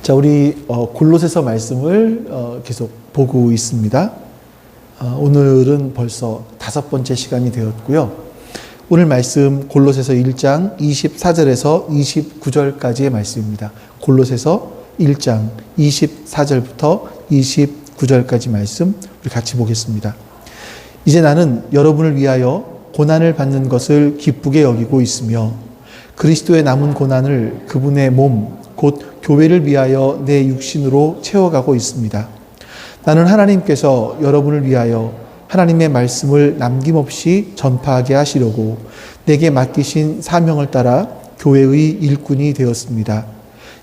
자, 우리 골로새서 말씀을 계속 보고 있습니다. 오늘은 벌써 5번째 시간이 되었고요. 오늘 말씀 골로새서 1장 24절에서 29절까지의 말씀입니다. 골로새서 1장 24절부터 29절까지 말씀 우리 같이 보겠습니다. 이제 나는 여러분을 위하여 고난을 받는 것을 기쁘게 여기고 있으며 그리스도의 남은 고난을 그분의 몸 곧 교회를 위하여 내 육신으로 채워가고 있습니다. 나는 하나님께서 여러분을 위하여 하나님의 말씀을 남김없이 전파하게 하시려고 내게 맡기신 사명을 따라 교회의 일꾼이 되었습니다.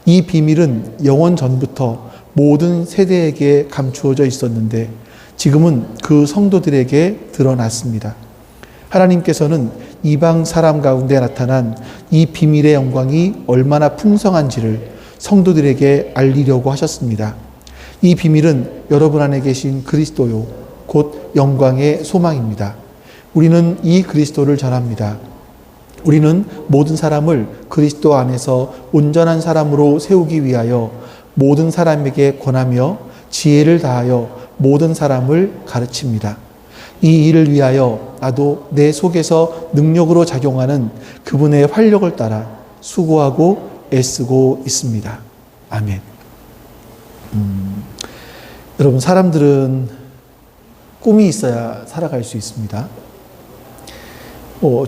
이 비밀은 영원 전부터 모든 세대에게 감추어져 있었는데 지금은 그 성도들에게 드러났습니다. 하나님께서는 이방 사람 가운데 나타난 이 비밀의 영광이 얼마나 풍성한지를 성도들에게 알리려고 하셨습니다. 이 비밀은 여러분 안에 계신 그리스도요, 곧 영광의 소망입니다. 우리는 이 그리스도를 전합니다. 우리는 모든 사람을 그리스도 안에서 온전한 사람으로 세우기 위하여 모든 사람에게 권하며 지혜를 다하여 모든 사람을 가르칩니다. 이 일을 위하여 나도 내 속에서 능력으로 작용하는 그분의 활력을 따라 수고하고 애쓰고 있습니다. 아멘. 여러분, 사람들은 꿈이 있어야 살아갈 수 있습니다.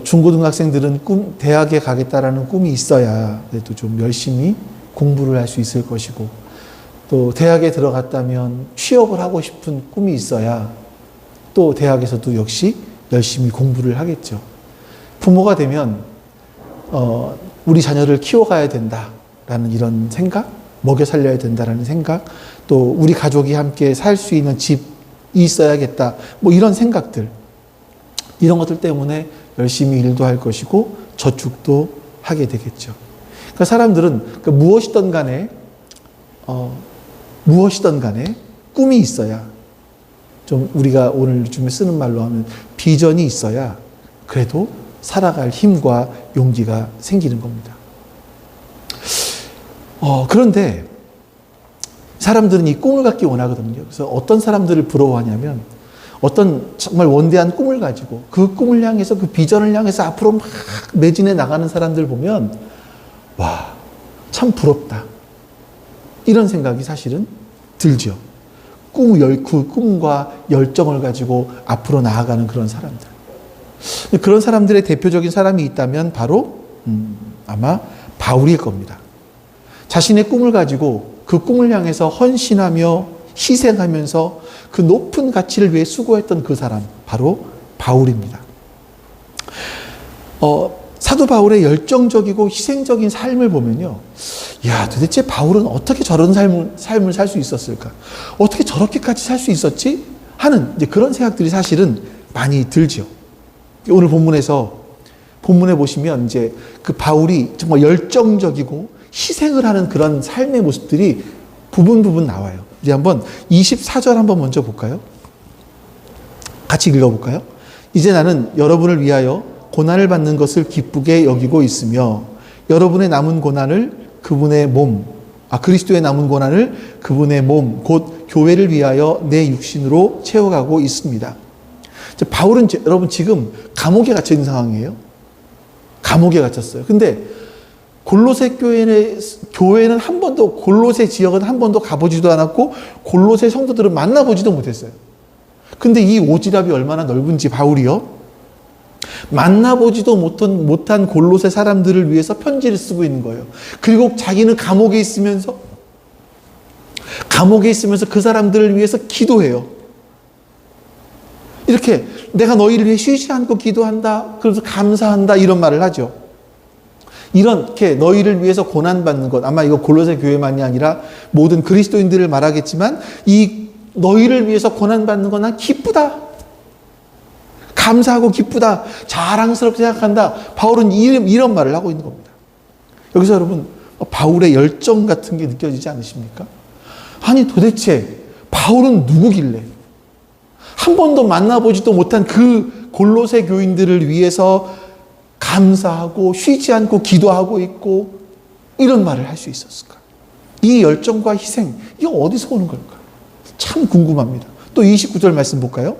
중고등학생들은 대학에 가겠다라는 꿈이 있어야 그래도 좀 열심히 공부를 할 수 있을 것이고, 또 대학에 들어갔다면 취업을 하고 싶은 꿈이 있어야 또 대학에서도 역시 열심히 공부를 하겠죠. 부모가 되면 우리 자녀를 키워가야 된다라는 이런 생각, 먹여 살려야 된다라는 생각, 또 우리 가족이 함께 살 수 있는 집이 있어야겠다, 뭐 이런 생각들, 이런 것들 때문에 열심히 일도 할 것이고 저축도 하게 되겠죠. 그러니까 사람들은 무엇이든 간에 꿈이 있어야, 좀 우리가 오늘 요즘에 쓰는 말로 하면 비전이 있어야 그래도 살아갈 힘과 용기가 생기는 겁니다. 그런데 사람들은 이 꿈을 갖기 원하거든요. 그래서 어떤 사람들을 부러워하냐면 어떤 정말 원대한 꿈을 가지고 그 꿈을 향해서, 그 비전을 향해서 앞으로 막 매진해 나가는 사람들 보면 와, 참 부럽다, 이런 생각이 사실은 들죠. 그 꿈과 열정을 가지고 앞으로 나아가는 그런 사람들. 그런 사람들의 대표적인 사람이 있다면 바로 아마 바울일 겁니다. 자신의 꿈을 가지고 그 꿈을 향해서 헌신하며 희생하면서 그 높은 가치를 위해 수고했던 그 사람, 바로 바울입니다. 사도 바울의 열정적이고 희생적인 삶을 보면요, 야, 도대체 바울은 어떻게 저런 삶을 살 수 있었을까? 어떻게 저렇게까지 살 수 있었지? 하는 이제 그런 생각들이 사실은 많이 들죠. 오늘 본문에 보시면 이제 그 바울이 정말 열정적이고 희생을 하는 그런 삶의 모습들이 부분 나와요. 이제 한번 24절 한번 먼저 볼까요? 같이 읽어볼까요? 이제 나는 여러분을 위하여 고난을 받는 것을 기쁘게 여기고 있으며 여러분의 남은 고난을 그리스도의 남은 고난을 그분의 몸, 곧 교회를 위하여 내 육신으로 채워가고 있습니다. 바울은 여러분 지금 감옥에 갇혀 있는 상황이에요. 감옥에 갇혔어요. 근데 골로새 교회는 한 번도, 골로새 지역은 한 번도 가보지도 않았고 골로새 성도들은 만나보지도 못했어요. 근데 이 오지랖이 얼마나 넓은지 바울이요, 만나보지도 못한 골로새 사람들을 위해서 편지를 쓰고 있는 거예요. 그리고 자기는 감옥에 있으면서 그 사람들을 위해서 기도해요. 이렇게 내가 너희를 위해 쉬지 않고 기도한다, 그래서 감사한다, 이런 말을 하죠. 이렇게 너희를 위해서 고난받는 것, 아마 이거 골로새 교회만이 아니라 모든 그리스도인들을 말하겠지만, 이 너희를 위해서 고난받는 건 난 기쁘다, 감사하고 기쁘다, 자랑스럽게 생각한다. 바울은 이런 말을 하고 있는 겁니다. 여기서 여러분, 바울의 열정 같은 게 느껴지지 않으십니까? 아니, 도대체 바울은 누구길래 한 번도 만나보지도 못한 그 골로새 교인들을 위해서 감사하고 쉬지 않고 기도하고 있고 이런 말을 할 수 있었을까? 이 열정과 희생, 이게 어디서 오는 걸까? 참 궁금합니다. 또 29절 말씀 볼까요?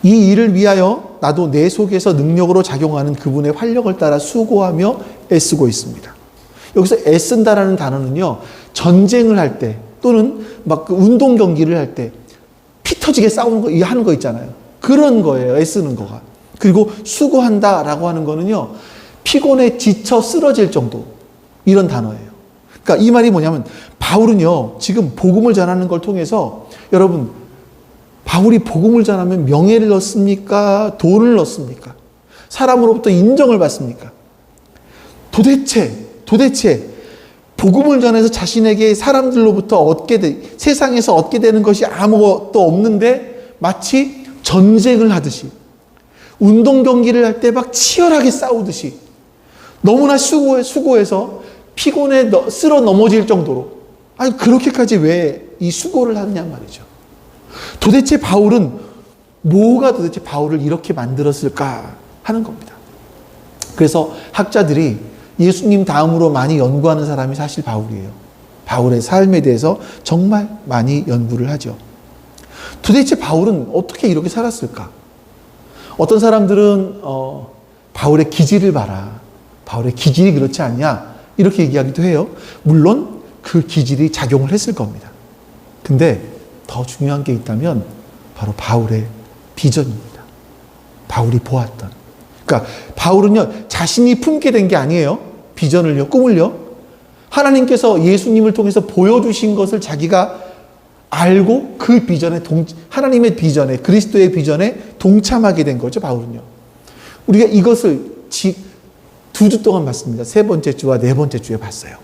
이 일을 위하여 나도 내 속에서 능력으로 작용하는 그분의 활력을 따라 수고하며 애쓰고 있습니다. 여기서 애쓴다라는 단어는요, 전쟁을 할 때 또는 막 그 운동 경기를 할 때 피 터지게 싸우는 거, 하는 거 있잖아요. 그런 거예요, 애쓰는 거가. 그리고 수고한다라고 하는 거는요, 피곤에 지쳐 쓰러질 정도, 이런 단어예요. 그러니까 이 말이 뭐냐면, 바울은요, 지금 복음을 전하는 걸 통해서, 여러분, 바울이 복음을 전하면 명예를 얻습니까? 돈을 얻습니까? 사람으로부터 인정을 받습니까? 도대체 복음을 전해서 자신에게 사람들로부터 세상에서 얻게 되는 것이 아무것도 없는데 마치 전쟁을 하듯이, 운동 경기를 할 때 막 치열하게 싸우듯이 너무나 수고해서 피곤에 쓸어 넘어질 정도로, 아니 그렇게까지 왜 이 수고를 하느냐 말이죠. 도대체 바울은 뭐가 도대체 바울을 이렇게 만들었을까 하는 겁니다. 그래서 학자들이 예수님 다음으로 많이 연구하는 사람이 사실 바울이에요. 바울의 삶에 대해서 정말 많이 연구를 하죠. 도대체 바울은 어떻게 이렇게 살았을까? 어떤 사람들은 바울의 기질을 봐라. 바울의 기질이 그렇지 않냐? 이렇게 얘기하기도 해요. 물론 그 기질이 작용을 했을 겁니다. 근데 더 중요한 게 있다면 바로 바울의 비전입니다. 바울이 보았던. 그러니까 바울은요, 자신이 품게 된 게 아니에요. 비전을요, 꿈을요. 하나님께서 예수님을 통해서 보여주신 것을 자기가 알고 그 비전에 하나님의 비전에, 그리스도의 비전에 동참하게 된 거죠, 바울은요. 우리가 이것을 2주 동안 봤습니다. 3번째 주와 4번째 주에 봤어요.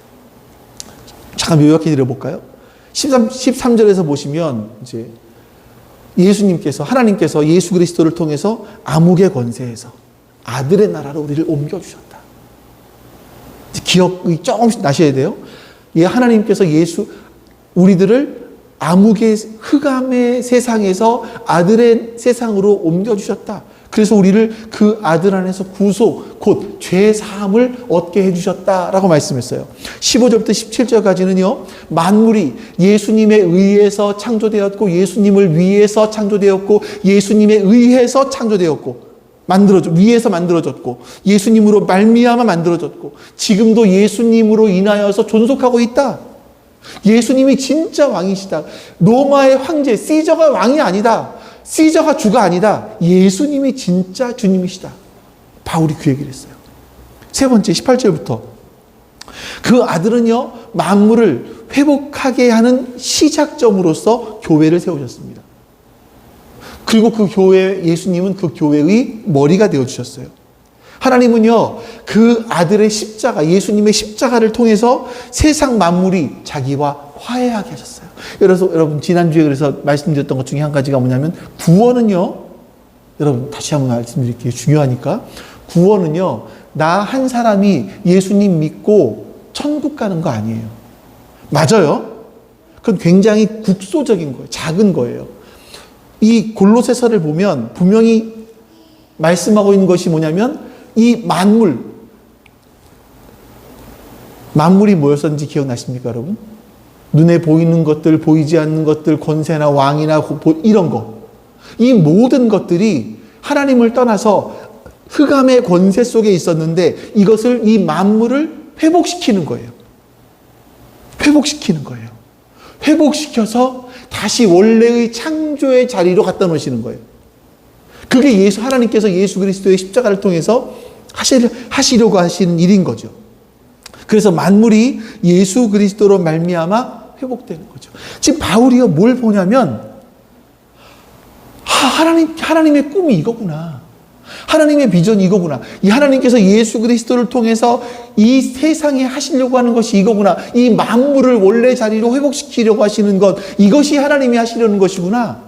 잠깐 요약해 드려볼까요? 13절에서 보시면 이제 하나님께서 예수 그리스도를 통해서 암흑의 권세에서 아들의 나라로 우리를 옮겨주셨다. 기억이 조금씩 나셔야 돼요. 하나님께서 우리들을 암흑의 흑암의 세상에서 아들의 세상으로 옮겨주셨다. 그래서 우리를 그 아들 안에서 구속, 곧 죄 사함을 얻게 해주셨다라고 말씀했어요. 15절부터 17절까지는요, 만물이 예수님에 의해서 창조되었고, 예수님을 위해서 창조되었고, 예수님에 의해서 창조되었고, 위에서 만들어졌고, 예수님으로 말미암아 만들어졌고, 지금도 예수님으로 인하여서 존속하고 있다. 예수님이 진짜 왕이시다. 로마의 황제 시저가 왕이 아니다. 시저가 주가 아니다. 예수님이 진짜 주님이시다. 바울이 그 얘기를 했어요. 3번째 18절부터 그 아들은요, 만물을 회복하게 하는 시작점으로서 교회를 세우셨습니다. 그리고 그 교회, 예수님은 그 교회의 머리가 되어주셨어요. 하나님은요, 그 아들의 십자가, 예수님의 십자가를 통해서 세상 만물이 자기와 화해하게 하셨어요. 그래서 여러분, 지난주에 그래서 말씀드렸던 것 중에 한 가지가 뭐냐면, 구원은요, 여러분, 다시 한번 말씀드릴게요. 중요하니까. 구원은요, 나 한 사람이 예수님 믿고 천국 가는 거 아니에요. 맞아요. 그건 굉장히 국소적인 거예요. 작은 거예요. 이 골로새서를 보면 분명히 말씀하고 있는 것이 뭐냐면, 이 만물이 뭐였었는지 기억나십니까, 여러분? 눈에 보이는 것들, 보이지 않는 것들, 권세나 왕이나 이런 거. 이 모든 것들이 하나님을 떠나서 흑암의 권세 속에 있었는데, 이것을, 이 만물을 회복시키는 거예요. 회복시키는 거예요. 회복시켜서 다시 원래의 창조의 자리로 갖다 놓으시는 거예요. 그게 하나님께서 예수 그리스도의 십자가를 통해서 하시려고 하시는 일인 거죠. 그래서 만물이 예수 그리스도로 말미암아 회복되는 거죠. 지금 바울이요, 뭘 보냐면, 하나님의 꿈이 이거구나. 하나님의 비전이 이거구나. 이 하나님께서 예수 그리스도를 통해서 이 세상에 하시려고 하는 것이 이거구나. 이 만물을 원래 자리로 회복시키려고 하시는 것, 이것이 하나님이 하시려는 것이구나.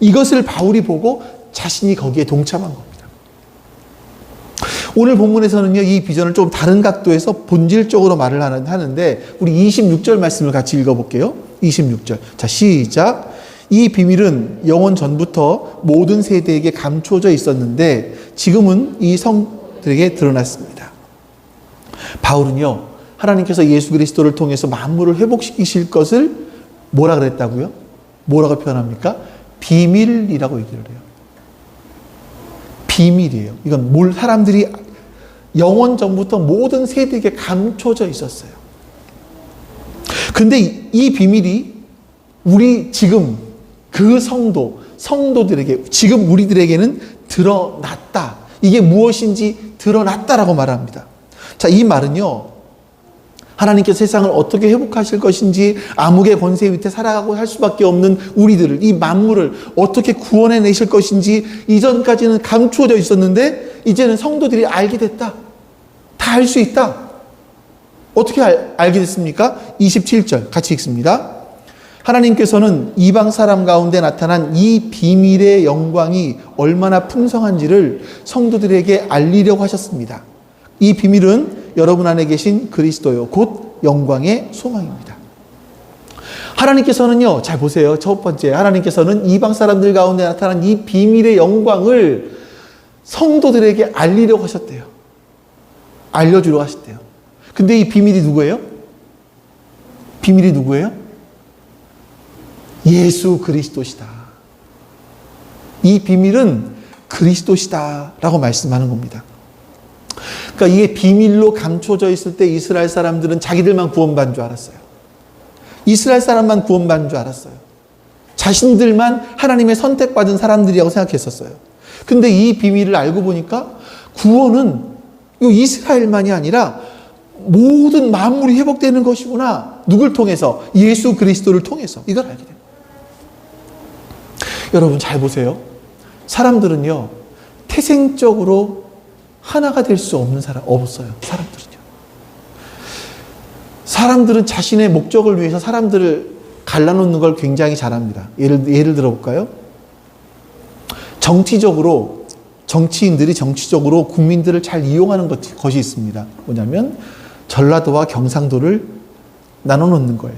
이것을 바울이 보고 자신이 거기에 동참한 겁니다. 오늘 본문에서는요, 이 비전을 좀 다른 각도에서 본질적으로 말을 하는데, 우리 26절 말씀을 같이 읽어볼게요. 26절. 자, 시작. 이 비밀은 영원 전부터 모든 세대에게 감춰져 있었는데 지금은 이 성들에게 드러났습니다. 바울은요, 하나님께서 예수 그리스도를 통해서 만물을 회복시키실 것을 뭐라 그랬다고요? 뭐라고 표현합니까? 비밀이라고 얘기를 해요. 비밀이에요. 이건 사람들이 영원 전부터 모든 세대에게 감춰져 있었어요. 근데 이 비밀이 우리 지금 그 성도들에게, 지금 우리들에게는 드러났다. 이게 무엇인지 드러났다라고 말합니다. 자, 이 말은요, 하나님께서 세상을 어떻게 회복하실 것인지, 암흑의 권세 밑에 살아가고 할 수밖에 없는 우리들을, 이 만물을 어떻게 구원해 내실 것인지 이전까지는 감추어져 있었는데 이제는 성도들이 알게 됐다. 다 알 수 있다. 어떻게 알게 됐습니까? 27절 같이 읽습니다. 하나님께서는 이방 사람 가운데 나타난 이 비밀의 영광이 얼마나 풍성한지를 성도들에게 알리려고 하셨습니다. 이 비밀은 여러분 안에 계신 그리스도요, 곧 영광의 소망입니다. 하나님께서는요, 잘 보세요. 첫 번째, 하나님께서는 이방 사람들 가운데 나타난 이 비밀의 영광을 성도들에게 알리려고 하셨대요. 알려주려고 하셨대요. 근데 이 비밀이 누구예요? 비밀이 누구예요? 예수 그리스도시다. 이 비밀은 그리스도시다 라고 말씀하는 겁니다. 그러니까 이게 비밀로 감춰져 있을 때 이스라엘 사람들은 자기들만 구원받은 줄 알았어요. 이스라엘 사람만 구원받은 줄 알았어요. 자신들만 하나님의 선택받은 사람들이라고 생각했었어요. 근데 이 비밀을 알고 보니까 구원은 이스라엘만이 아니라 모든 만물이 회복되는 것이구나. 누굴 통해서? 예수 그리스도를 통해서. 이걸 알게 됩니다. 여러분 잘 보세요. 사람들은요, 태생적으로 하나가 될 수 없는 사람 없어요. 사람들은 자신의 목적을 위해서 사람들을 갈라놓는 걸 굉장히 잘합니다. 예를 들어볼까요? 정치인들이 정치적으로 국민들을 잘 이용하는 것이 있습니다. 뭐냐면 전라도와 경상도를 나눠놓는 거예요.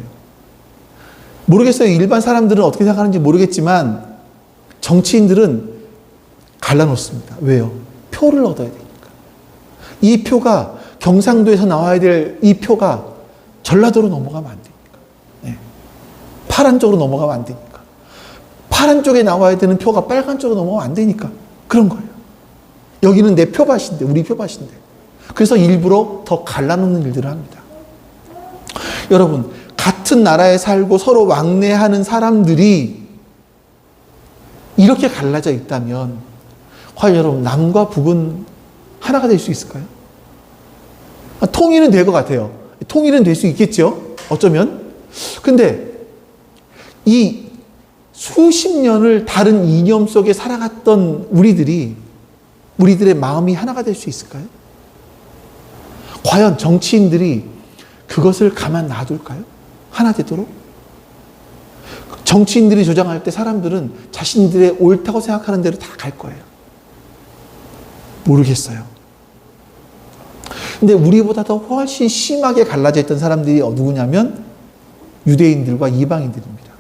모르겠어요. 일반 사람들은 어떻게 생각하는지 모르겠지만 정치인들은 갈라놓습니다. 왜요? 표를 얻어야 되니까. 이 표가 경상도에서 나와야 될 이 표가 전라도로 넘어가면 안 되니까. 네. 파란 쪽으로 넘어가면 안 되니까. 파란 쪽에 나와야 되는 표가 빨간 쪽으로 넘어가면 안 되니까. 그런 거예요. 여기는 내 표밭인데, 우리 표밭인데. 그래서 일부러 더 갈라놓는 일들을 합니다. 여러분, 같은 나라에 살고 서로 왕래하는 사람들이 이렇게 갈라져 있다면 과연 여러분 남과 북은 하나가 될 수 있을까요? 통일은 될 것 같아요. 통일은 될 수 있겠죠? 어쩌면. 근데 이 수십 년을 다른 이념 속에 살아갔던 우리들의 마음이 하나가 될 수 있을까요? 과연 정치인들이 그것을 가만 놔둘까요? 하나 되도록? 정치인들이 조장할 때 사람들은 자신들의 옳다고 생각하는 대로 다 갈 거예요. 모르겠어요. 근데 우리보다 더 훨씬 심하게 갈라져 있던 사람들이 누구냐면 유대인들과 이방인들입니다.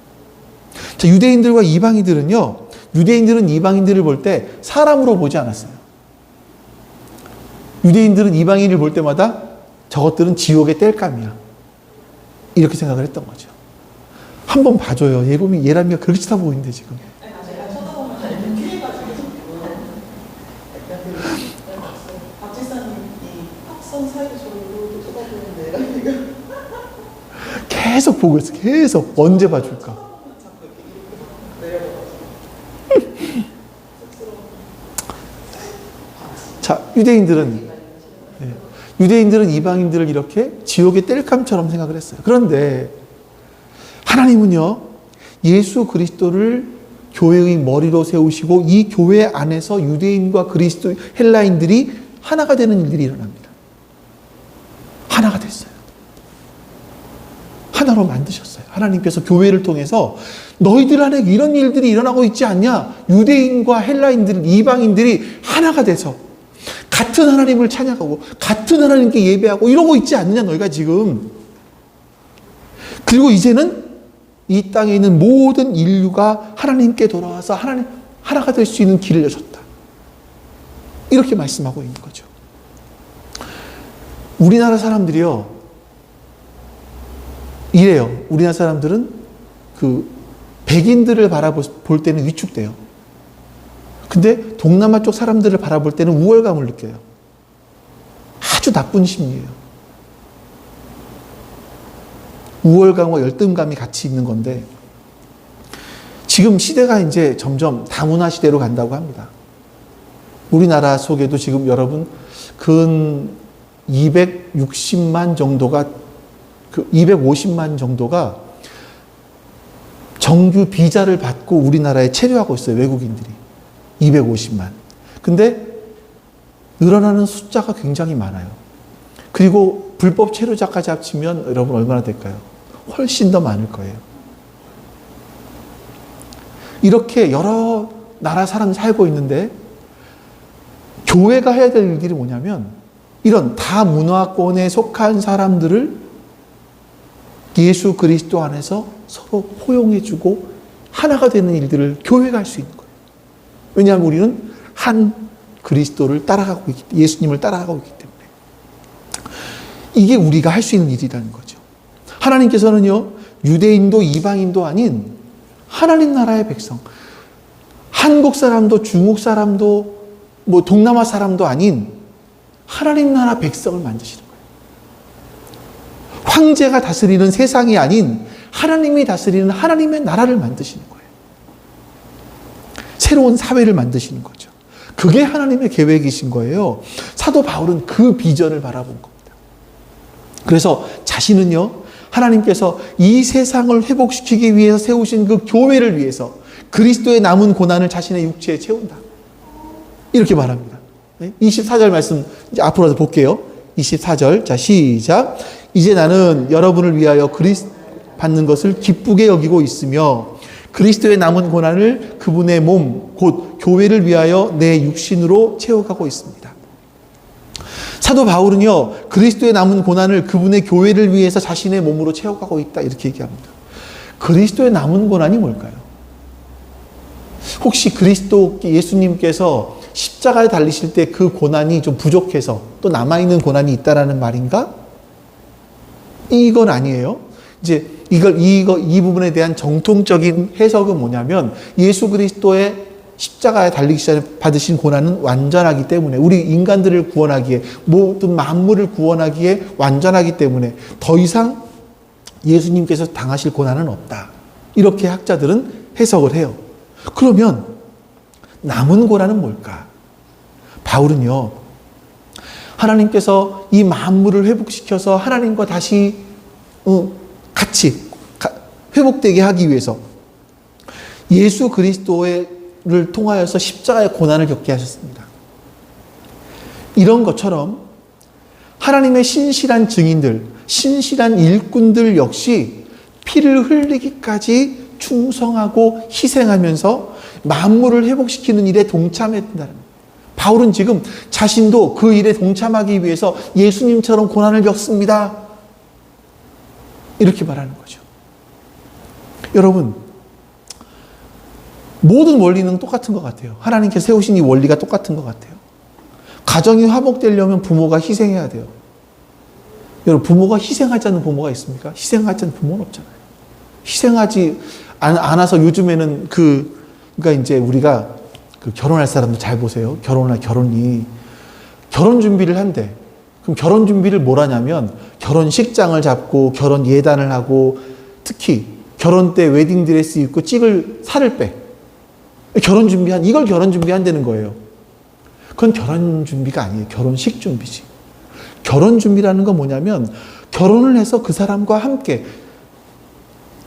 자, 유대인들과 이방인들은요, 유대인들은 이방인들을 볼 때 사람으로 보지 않았어요. 유대인들은 이방인을 볼 때마다 저것들은 지옥의 땔감이야. 이렇게 생각을 했던 거죠. 한번 봐줘요. 예람이가 그렇게 쳐다보고 있는데 지금. 계속 보고 있어. 계속. 언제 봐줄까? 자, 유대인들은 이방인들을 이렇게 지옥의 땔감처럼 생각을 했어요. 그런데 하나님은요, 예수 그리스도를 교회의 머리로 세우시고 이 교회 안에서 유대인과 그리스도 헬라인들이 하나가 되는 일들이 일어납니다. 하나가 됐어요. 하나로 만드셨어요. 하나님께서 교회를 통해서 너희들 안에 이런 일들이 일어나고 있지 않냐? 유대인과 헬라인들, 이방인들이 하나가 돼서 같은 하나님을 찬양하고 같은 하나님께 예배하고 이러고 있지 않느냐 너희가 지금. 그리고 이제는 이 땅에 있는 모든 인류가 하나님께 돌아와서 하나가 될 수 있는 길을 여셨다. 이렇게 말씀하고 있는 거죠. 우리나라 사람들이요, 이래요. 우리나라 사람들은 그 백인들을 바라볼 때는 위축돼요. 근데 동남아 쪽 사람들을 바라볼 때는 우월감을 느껴요. 아주 나쁜 심리예요. 우월감과 열등감이 같이 있는 건데, 지금 시대가 이제 점점 다문화 시대로 간다고 합니다. 우리나라 속에도 지금 여러분 근 260만 정도가 250만 정도가 정규 비자를 받고 우리나라에 체류하고 있어요. 외국인들이 250만. 근데 늘어나는 숫자가 굉장히 많아요. 그리고 불법 체류자까지 합치면 여러분 얼마나 될까요? 훨씬 더 많을 거예요. 이렇게 여러 나라 사람이 살고 있는데 교회가 해야 될 일들이 뭐냐면 이런 다문화권에 속한 사람들을 예수 그리스도 안에서 서로 포용해주고 하나가 되는 일들을 교회가 할 수 있는 거예요. 왜냐하면 우리는 한 그리스도를 따라가고 있기 때문에, 예수님을 따라가고 있기 때문에. 이게 우리가 할 수 있는 일이라는 거죠. 하나님께서는요, 유대인도 이방인도 아닌 하나님 나라의 백성, 한국 사람도 중국 사람도 뭐 동남아 사람도 아닌 하나님 나라 백성을 만드시는 거예요. 황제가 다스리는 세상이 아닌 하나님이 다스리는 하나님의 나라를 만드시는 거예요. 새로운 사회를 만드시는 거죠. 그게 하나님의 계획이신 거예요. 사도 바울은 그 비전을 바라본 겁니다. 그래서 자신은요, 하나님께서 이 세상을 회복시키기 위해서 세우신 그 교회를 위해서 그리스도의 남은 고난을 자신의 육체에 채운다. 이렇게 말합니다. 24절 말씀 이제 앞으로 볼게요. 24절. 자, 시작. 이제 나는 여러분을 위하여 받는 것을 기쁘게 여기고 있으며 그리스도의 남은 고난을 그분의 몸, 곧 교회를 위하여 내 육신으로 채워가고 있습니다. 사도 바울은요, 그리스도의 남은 고난을 그분의 교회를 위해서 자신의 몸으로 채워가고 있다. 이렇게 얘기합니다. 그리스도의 남은 고난이 뭘까요? 혹시 그리스도 예수님께서 십자가에 달리실 때 그 고난이 좀 부족해서 또 남아있는 고난이 있다라는 말인가? 이건 아니에요. 이제 이 부분에 대한 정통적인 해석은 뭐냐면 예수 그리스도의 십자가에 달리기 전에 받으신 고난은 완전하기 때문에 우리 인간들을 구원하기에 모든 만물을 구원하기에 완전하기 때문에 더 이상 예수님께서 당하실 고난은 없다. 이렇게 학자들은 해석을 해요. 그러면 남은 고난은 뭘까? 바울은요, 하나님께서 이 만물을 회복시켜서 하나님과 다시 같이 회복되게 하기 위해서 예수 그리스도를 통하여서 십자가의 고난을 겪게 하셨습니다. 이런 것처럼 하나님의 신실한 증인들, 신실한 일꾼들 역시 피를 흘리기까지 충성하고 희생하면서 만물을 회복시키는 일에 동참했다는 거예요. 바울은 지금 자신도 그 일에 동참하기 위해서 예수님처럼 고난을 겪습니다. 이렇게 말하는 거죠. 여러분, 모든 원리는 똑같은 것 같아요. 하나님께서 세우신 이 원리가 똑같은 것 같아요. 가정이 화목되려면 부모가 희생해야 돼요. 여러분, 부모가 희생하지 않는 부모가 있습니까? 희생하지 않는 부모는 없잖아요. 희생하지 않아서 요즘에는 그러니까 이제 우리가 결혼할 사람들 잘 보세요. 결혼 준비를 한대. 그럼 결혼 준비를 뭘 하냐면 결혼식장을 잡고 결혼 예단을 하고 특히 결혼 때 웨딩드레스 입고 찍을 살을 빼. 이걸 결혼 준비한다는 거예요. 그건 결혼 준비가 아니에요. 결혼식 준비지. 결혼 준비라는 건 뭐냐면 결혼을 해서 그 사람과 함께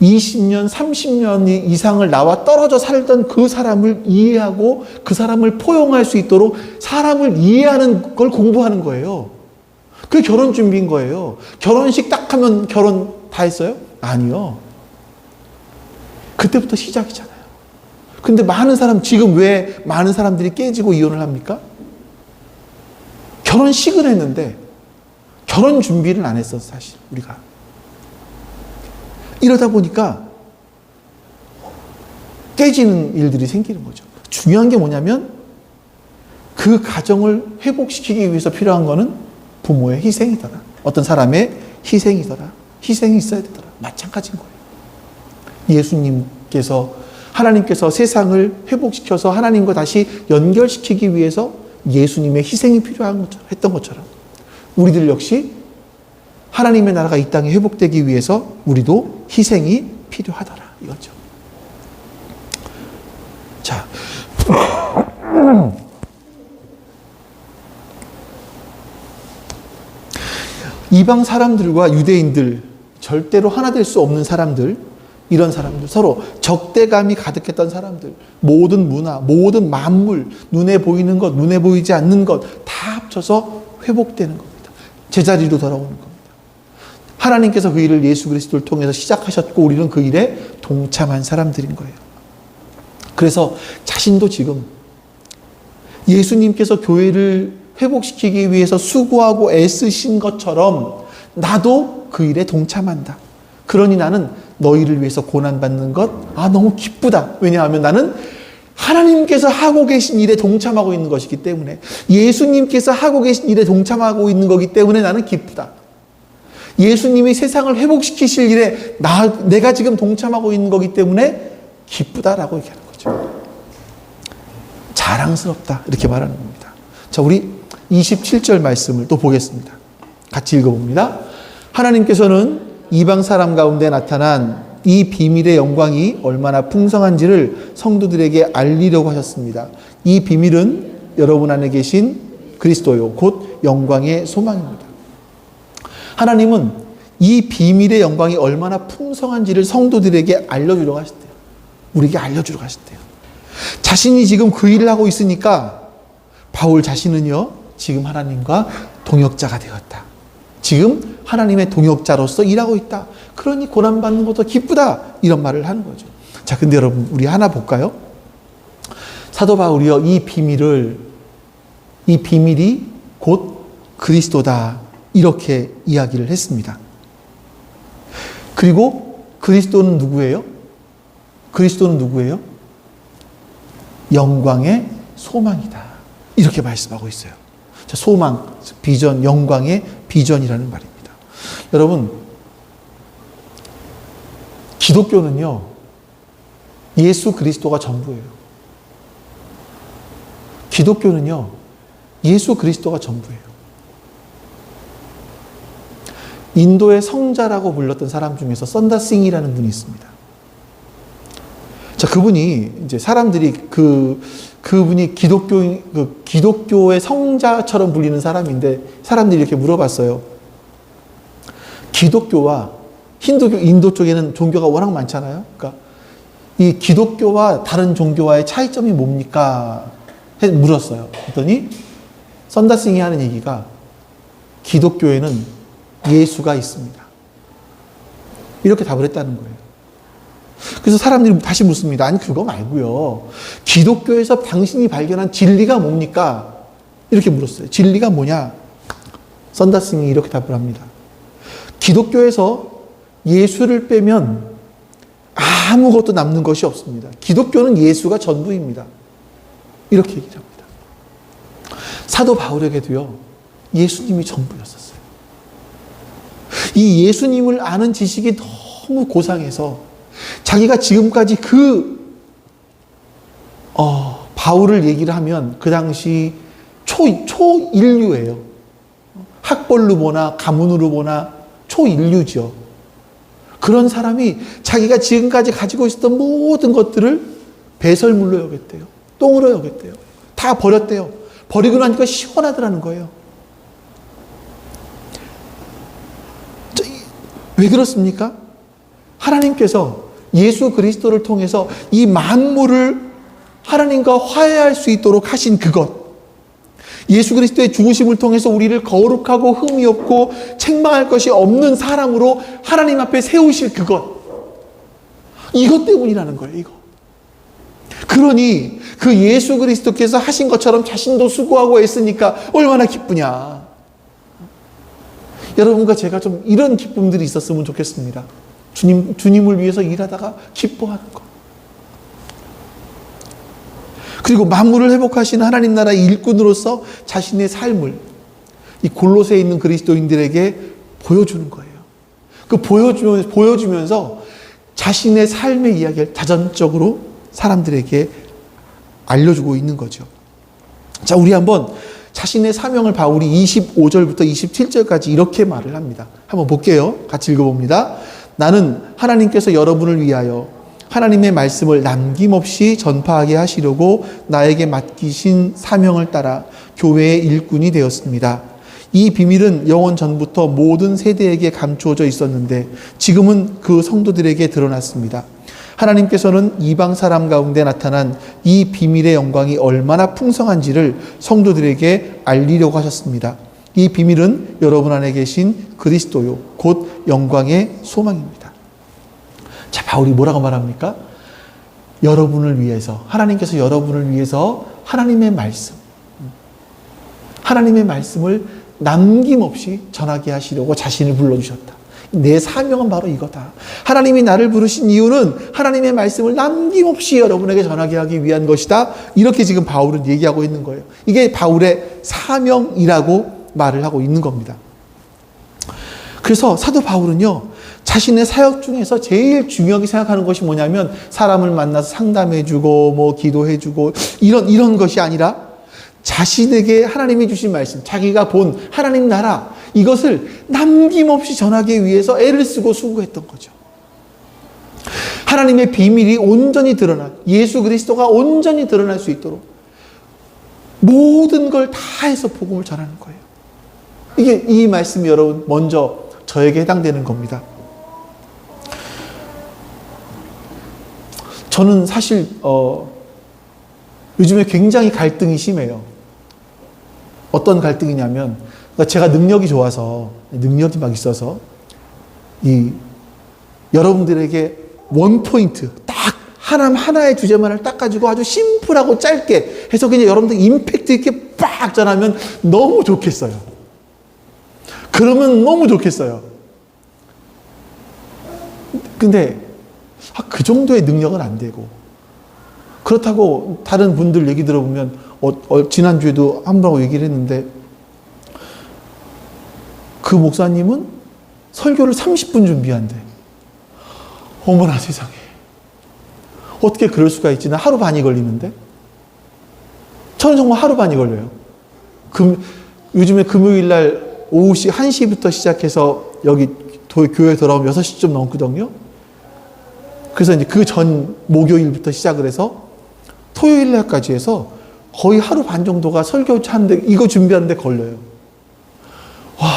20년, 30년 이상을 나와 떨어져 살던 그 사람을 이해하고 그 사람을 포용할 수 있도록 사람을 이해하는 걸 공부하는 거예요. 그게 결혼 준비인 거예요. 결혼식 딱 하면 결혼 다 했어요? 아니요. 그때부터 시작이잖아요. 근데 지금 왜 많은 사람들이 깨지고 이혼을 합니까? 결혼식을 했는데 결혼 준비를 안 했어, 사실 우리가. 이러다 보니까 깨지는 일들이 생기는 거죠. 중요한 게 뭐냐면 그 가정을 회복시키기 위해서 필요한 거는 부모의 희생이더라. 어떤 사람의 희생이더라. 희생이 있어야 되더라. 마찬가지인 거예요. 하나님께서 세상을 회복시켜서 하나님과 다시 연결시키기 위해서 예수님의 희생이 했던 것처럼 우리들 역시 하나님의 나라가 이 땅에 회복되기 위해서 우리도 희생이 필요하더라 이거죠. 자, 이방 사람들과 유대인들, 절대로 하나 될 수 없는 사람들, 이런 사람들, 서로 적대감이 가득했던 사람들, 모든 문화, 모든 만물, 눈에 보이는 것, 눈에 보이지 않는 것 다 합쳐서 회복되는 겁니다. 제자리로 돌아오는 겁니다. 하나님께서 그 일을 예수 그리스도를 통해서 시작하셨고 우리는 그 일에 동참한 사람들인 거예요. 그래서 자신도 지금 예수님께서 교회를 회복시키기 위해서 수고하고 애쓰신 것처럼 나도 그 일에 동참한다. 그러니 나는 너희를 위해서 고난받는 것, 너무 기쁘다. 왜냐하면 나는 하나님께서 하고 계신 일에 동참하고 있는 것이기 때문에, 예수님께서 하고 계신 일에 동참하고 있는 거기 때문에 나는 기쁘다. 예수님이 세상을 회복시키실 일에 내가 지금 동참하고 있는 거기 때문에 기쁘다라고 얘기하는 거죠. 자랑스럽다. 이렇게 말하는 겁니다. 자, 우리 27절 말씀을 또 보겠습니다. 같이 읽어봅니다. 하나님께서는 이방 사람 가운데 나타난 이 비밀의 영광이 얼마나 풍성한지를 성도들에게 알리려고 하셨습니다. 이 비밀은 여러분 안에 계신 그리스도요, 곧 영광의 소망입니다. 하나님은 이 비밀의 영광이 얼마나 풍성한지를 성도들에게 알려주려고 하셨대요. 우리에게 알려주려고 하셨대요. 자신이 지금 그 일을 하고 있으니까 바울 자신은요, 지금 하나님과 동역자가 되었다. 지금 하나님의 동역자로서 일하고 있다. 그러니 고난받는 것도 기쁘다. 이런 말을 하는 거죠. 자, 근데 여러분, 우리 하나 볼까요? 사도 바울이요, 이 비밀이 곧 그리스도다. 이렇게 이야기를 했습니다. 그리고 그리스도는 누구예요? 그리스도는 누구예요? 영광의 소망이다. 이렇게 말씀하고 있어요. 자, 소망, 비전, 영광의 비전이라는 말입니다. 여러분, 기독교는요, 예수 그리스도가 전부예요. 기독교는요, 예수 그리스도가 전부예요. 인도의 성자라고 불렀던 사람 중에서 선다싱이라는 분이 있습니다. 자, 그분이 이제 사람들이 그분이 기독교의 성자처럼 불리는 사람인데 사람들이 이렇게 물어봤어요. 기독교와 힌두교, 인도 쪽에는 종교가 워낙 많잖아요. 그러니까 이 기독교와 다른 종교와의 차이점이 뭡니까? 물었어요. 그랬더니 선다싱이 하는 얘기가 기독교에는 예수가 있습니다. 이렇게 답을 했다는 거예요. 그래서 사람들이 다시 묻습니다. 아니, 그거 말고요. 기독교에서 당신이 발견한 진리가 뭡니까? 이렇게 물었어요. 진리가 뭐냐? 선다싱이 이렇게 답을 합니다. 기독교에서 예수를 빼면 아무것도 남는 것이 없습니다. 기독교는 예수가 전부입니다. 이렇게 얘기를 합니다. 사도 바울에게도요, 예수님이 전부였었어요. 이 예수님을 아는 지식이 너무 고상해서 자기가 지금까지 바울을 얘기를 하면 그 당시 초인류예요. 학벌로 보나 가문으로 보나 초인류죠. 그런 사람이 자기가 지금까지 가지고 있었던 모든 것들을 배설물로 여겼대요. 똥으로 여겼대요. 다 버렸대요. 버리고 나니까 시원하더라는 거예요. 왜 그렇습니까? 하나님께서 예수 그리스도를 통해서 이 만물을 하나님과 화해할 수 있도록 하신 그것, 예수 그리스도의 죽으심을 통해서 우리를 거룩하고 흠이 없고 책망할 것이 없는 사람으로 하나님 앞에 세우실 그것, 이것 때문이라는 거예요. 이거. 그러니 그 예수 그리스도께서 하신 것처럼 자신도 수고하고 애쓰니까 얼마나 기쁘냐. 여러분과 제가 좀 이런 기쁨들이 있었으면 좋겠습니다. 주님을 위해서 일하다가 기뻐하는 것. 그리고 만물을 회복하시는 하나님 나라의 일꾼으로서 자신의 삶을 이 골로새에 있는 그리스도인들에게 보여주는 거예요. 그 보여주면서 자신의 삶의 이야기를 자전적으로 사람들에게 알려주고 있는 거죠. 자, 우리 한번 자신의 사명을 바울이 25절부터 27절까지 이렇게 말을 합니다. 한번 볼게요. 같이 읽어봅니다. 나는 하나님께서 여러분을 위하여 하나님의 말씀을 남김없이 전파하게 하시려고 나에게 맡기신 사명을 따라 교회의 일꾼이 되었습니다. 이 비밀은 영원 전부터 모든 세대에게 감추어져 있었는데 지금은 그 성도들에게 드러났습니다. 하나님께서는 이방 사람 가운데 나타난 이 비밀의 영광이 얼마나 풍성한지를 성도들에게 알리려고 하셨습니다. 이 비밀은 여러분 안에 계신 그리스도요, 곧 영광의 소망입니다. 자, 바울이 뭐라고 말합니까? 여러분을 위해서, 하나님께서 여러분을 위해서 하나님의 말씀을 남김없이 전하게 하시려고 자신을 불러주셨다. 내 사명은 바로 이거다. 하나님이 나를 부르신 이유는 하나님의 말씀을 남김없이 여러분에게 전하게 하기 위한 것이다. 이렇게 지금 바울은 얘기하고 있는 거예요. 이게 바울의 사명이라고 말을 하고 있는 겁니다. 그래서 사도 바울은요, 자신의 사역 중에서 제일 중요하게 생각하는 것이 뭐냐면 사람을 만나서 상담해주고 뭐 기도해주고 이런 것이 아니라 자신에게 하나님이 주신 말씀, 자기가 본 하나님 나라, 이것을 남김없이 전하기 위해서 애를 쓰고 수고했던 거죠. 하나님의 비밀이 온전히 드러나, 예수 그리스도가 온전히 드러날 수 있도록 모든 걸 다 해서 복음을 전하는 거예요. 이 말씀이 여러분 먼저 저에게 해당되는 겁니다. 저는 사실 요즘에 굉장히 갈등이 심해요. 어떤 갈등이냐면, 제가 능력이 좋아서, 능력이 막 있어서, 여러분들에게 원포인트, 딱 하나의 주제만을 딱 가지고 아주 심플하고 짧게 해서 그냥 여러분들 임팩트 있게 빡 전하면 너무 좋겠어요. 그러면 너무 좋겠어요. 근데, 그 정도의 능력은 안 되고, 그렇다고 다른 분들 얘기 들어보면 지난주에도 한 분하고 얘기를 했는데 그 목사님은 설교를 30분 준비한대. 어머나 세상에. 어떻게 그럴 수가 있지? 나 하루 반이 걸리는데? 저는 정말 하루 반이 걸려요. 요즘에 금요일날 오후 1시부터 시작해서 여기 교회 돌아오면 6시쯤 넘거든요. 그래서 이제 그 전 목요일부터 시작을 해서 토요일 날까지 해서 거의 하루 반 정도가 설교 하는데, 이거 준비하는데 걸려요. 와,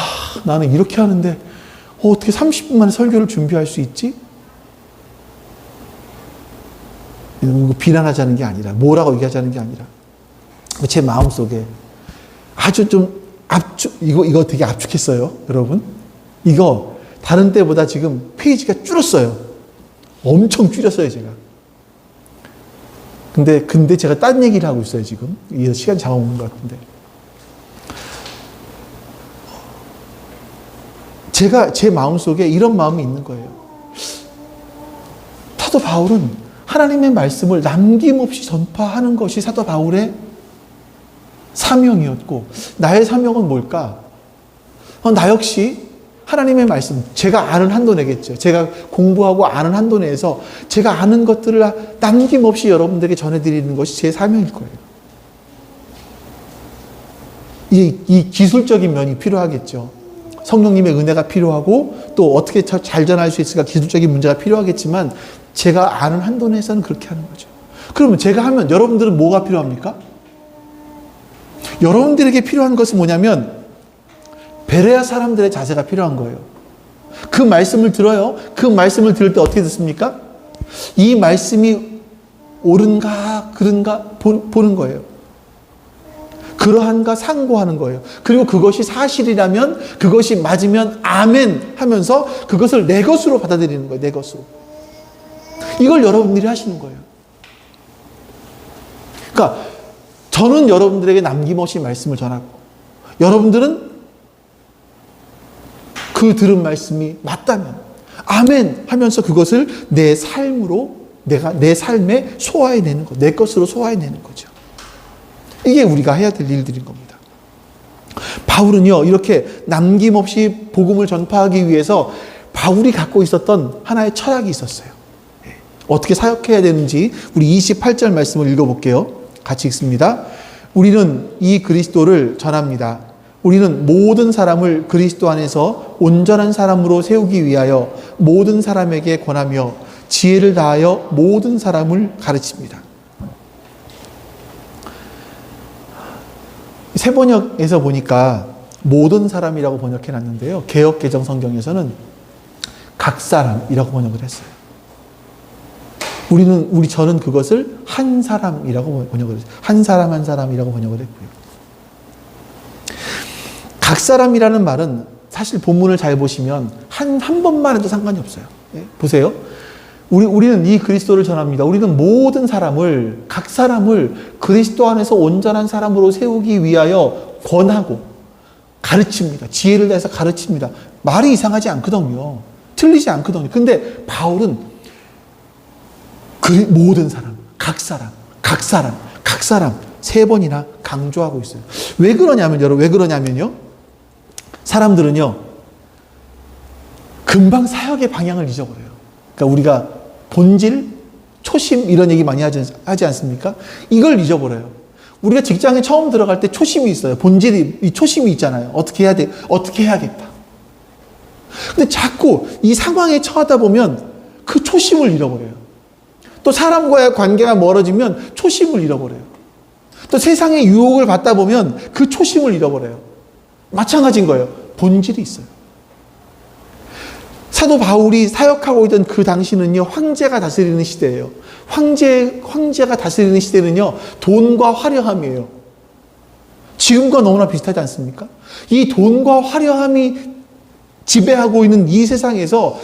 나는 이렇게 하는데 어떻게 30분 만에 설교를 준비할 수 있지? 이거 비난하자는 게 아니라, 뭐라고 얘기하자는 게 아니라, 제 마음속에 아주 좀 이거 되게 압축했어요, 여러분. 이거 다른 때보다 지금 페이지가 줄었어요. 엄청 줄였어요, 제가. 근데 제가 딴 얘기를 하고 있어요, 지금. 이 시간 잡아먹는 것 같은데. 제 마음속에 이런 마음이 있는 거예요. 사도 바울은 하나님의 말씀을 남김없이 전파하는 것이 사도 바울의 사명이었고, 나의 사명은 뭘까? 나 역시 하나님의 말씀, 제가 아는 한도 내겠죠. 제가 공부하고 아는 한도 내에서 제가 아는 것들을 남김없이 여러분들에게 전해드리는 것이 제 사명일 거예요. 이 기술적인 면이 필요하겠죠. 성령님의 은혜가 필요하고 또 어떻게 잘 전할 수 있을까 기술적인 문제가 필요하겠지만 제가 아는 한도 내에서는 그렇게 하는 거죠. 그러면 제가 하면 여러분들은 뭐가 필요합니까? 여러분들에게 필요한 것은 뭐냐면 베레아 사람들의 자세가 필요한 거예요. 그 말씀을 들어요. 그 말씀을 들을 때 어떻게 듣습니까? 이 말씀이 옳은가 그른가 보는 거예요. 그러한가 상고하는 거예요. 그리고 그것이 사실이라면, 그것이 맞으면 아멘 하면서 그것을 내 것으로 받아들이는 거예요. 내 것으로. 이걸 여러분들이 하시는 거예요. 그러니까 저는 여러분들에게 남김없이 말씀을 전하고, 여러분들은 그 들은 말씀이 맞다면 아멘 하면서 그것을 내 삶으로, 내 삶에 소화해내는 것, 내 것으로 소화해내는 거죠. 이게 우리가 해야 될 일들인 겁니다. 바울은요, 이렇게 남김없이 복음을 전파하기 위해서 바울이 갖고 있었던 하나의 철학이 있었어요. 어떻게 사역해야 되는지 우리 28절 말씀을 읽어볼게요. 같이 읽습니다. 우리는 이 그리스도를 전합니다. 우리는 모든 사람을 그리스도 안에서 온전한 사람으로 세우기 위하여 모든 사람에게 권하며 지혜를 다하여 모든 사람을 가르칩니다. 새 번역에서 보니까 모든 사람이라고 번역해 놨는데요. 개역 개정 성경에서는 각 사람이라고 번역을 했어요. 저는 그것을 한 사람이라고 번역을 했어요. 한 사람 한 사람이라고 번역을 했고요. 각 사람이라는 말은 사실 본문을 잘 보시면 한 번만 해도 상관이 없어요. 예? 보세요. 우리는 이 그리스도를 전합니다. 우리는 모든 사람을, 각 사람을 그리스도 안에서 온전한 사람으로 세우기 위하여 권하고 가르칩니다. 지혜를 다해서 가르칩니다. 말이 이상하지 않거든요. 틀리지 않거든요. 근데 바울은 모든 사람, 각 사람 세 번이나 강조하고 있어요. 왜 그러냐면, 여러분, 왜 그러냐면요. 사람들은요, 금방 사역의 방향을 잊어버려요. 그러니까 우리가 본질, 초심 이런 얘기 많이 하지 않습니까? 이걸 잊어버려요. 우리가 직장에 처음 들어갈 때 초심이 있어요. 본질이, 초심이 있잖아요. 어떻게 해야 돼? 어떻게 해야겠다. 근데 자꾸 이 상황에 처하다 보면 그 초심을 잃어버려요. 또 사람과의 관계가 멀어지면 초심을 잃어버려요. 또 세상의 유혹을 받다 보면 그 초심을 잃어버려요. 마찬가지인 거예요. 본질이 있어요. 사도 바울이 사역하고 있던 그 당시는요, 황제가 다스리는 시대예요. 황제가 다스리는 시대는요, 돈과 화려함이에요. 지금과 너무나 비슷하지 않습니까? 이 돈과 화려함이 지배하고 있는 이 세상에서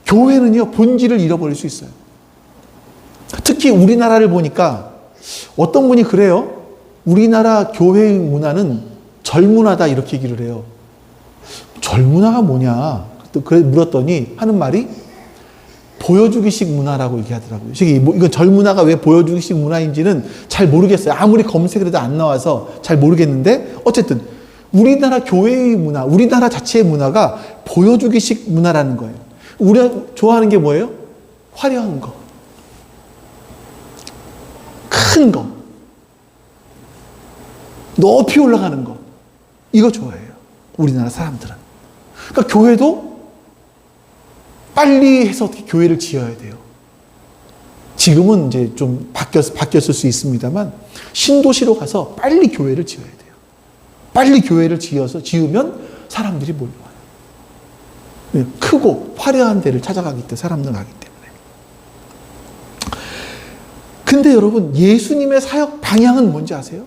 교회는요, 본질을 잃어버릴 수 있어요. 특히 우리나라를 보니까 어떤 분이 그래요. 우리나라 교회의 문화는 절문화다 이렇게 얘기를 해요. 절문화가 뭐냐? 그래 물었더니 하는 말이 보여주기식 문화라고 얘기하더라고요. 이건 절문화가 왜 보여주기식 문화인지는 잘 모르겠어요. 아무리 검색을 해도 안 나와서 잘 모르겠는데 어쨌든 우리나라 교회의 문화, 우리나라 자체의 문화가 보여주기식 문화라는 거예요. 우리가 좋아하는 게 뭐예요? 화려한 거, 큰 거, 높이 올라가는 거, 이거 좋아해요. 우리나라 사람들은. 그러니까 교회도 빨리 해서 어떻게 교회를 지어야 돼요. 지금은 이제 좀 바뀌었을 수 있습니다만 신도시로 가서 빨리 교회를 지어야 돼요. 빨리 교회를 지으면 사람들이 몰려와요. 크고 화려한 데를 찾아가기 때문에, 사람들 가기 때문에. 근데 여러분, 예수님의 사역 방향은 뭔지 아세요?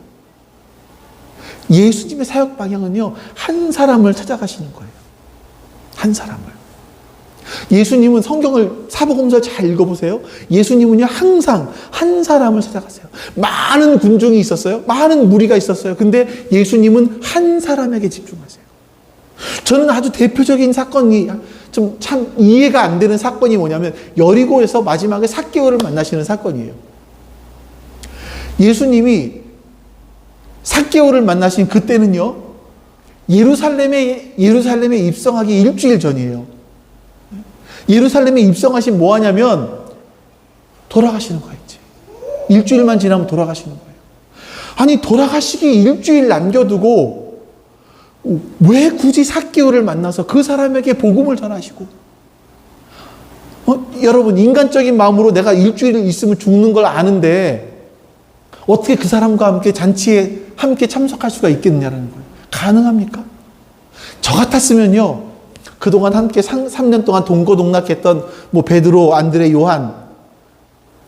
예수님의 사역 방향은요, 한 사람을 찾아가시는 거예요. 한 사람을. 예수님은 성경을, 사복음서를 잘 읽어보세요. 예수님은요, 항상 한 사람을 찾아갔어요. 많은 군중이 있었어요. 많은 무리가 있었어요. 근데 예수님은 한 사람에게 집중하세요. 저는 아주 대표적인 사건이, 좀 참 이해가 안 되는 사건이 뭐냐면, 여리고에서 마지막에 삭개오를 만나시는 사건이에요. 예수님이 삭개오를 만나신 그때는요, 예루살렘에 입성하기 일주일 전이에요. 예루살렘에 입성하신 뭐 하냐면 돌아가시는 거예요. 이제. 일주일만 지나면 돌아가시는 거예요. 아니, 돌아가시기 일주일 남겨두고 왜 굳이 삭개오를 만나서 그 사람에게 복음을 전하시고, 여러분, 인간적인 마음으로 내가 일주일 있으면 죽는 걸 아는데 어떻게 그 사람과 함께 잔치에 함께 참석할 수가 있겠느냐라는 거예요. 가능합니까? 저 같았으면요, 그동안 함께 3년 동안 동거동락했던 뭐 베드로, 안드레, 요한,